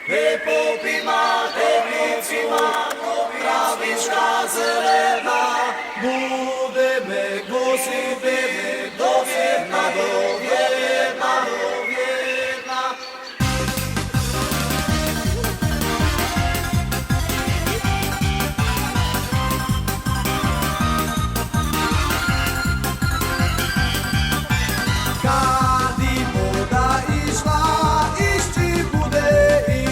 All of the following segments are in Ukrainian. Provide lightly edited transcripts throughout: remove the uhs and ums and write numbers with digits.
Гей, попід маковицю, травичка зелена, будемо косити до в'єдна, до в'єдна, до в'єдна. Кади вода ішла, іще буде іти.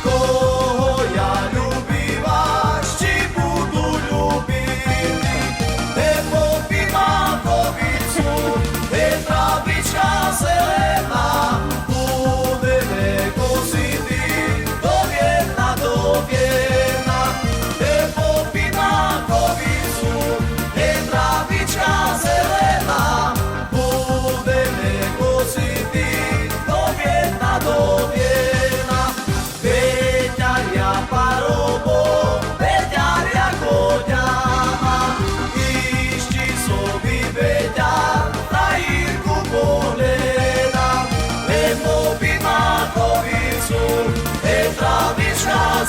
Кого я любила, ще буду любити. Де попід маковицю, де травичка зелена, будемо косити до в'єдна, до в'єдна. Де попід маковицю, де травичка зелена,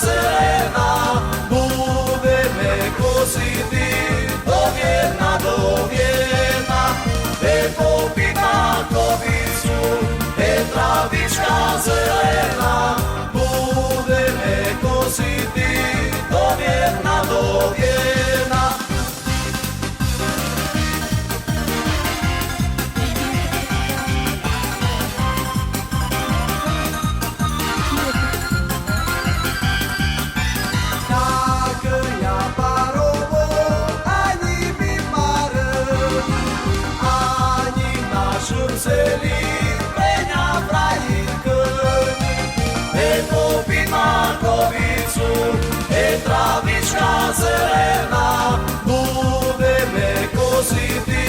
зелена, будемо косити до в'єдна, до в'єдна. Де попід маковицю, де травичка зелена, будемо косити до в'єдна, до в'єдна. Селі Пеня Фраїнкині, де попід маковицю, де травичка зелена, будемо косити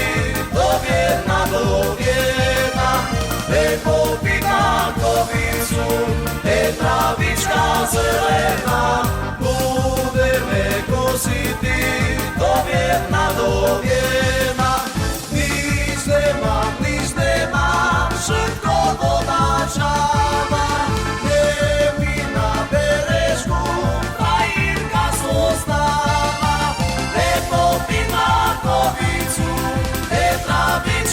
до в'єдна, до в'єдна. Де попід маковицю, де травичка зелена,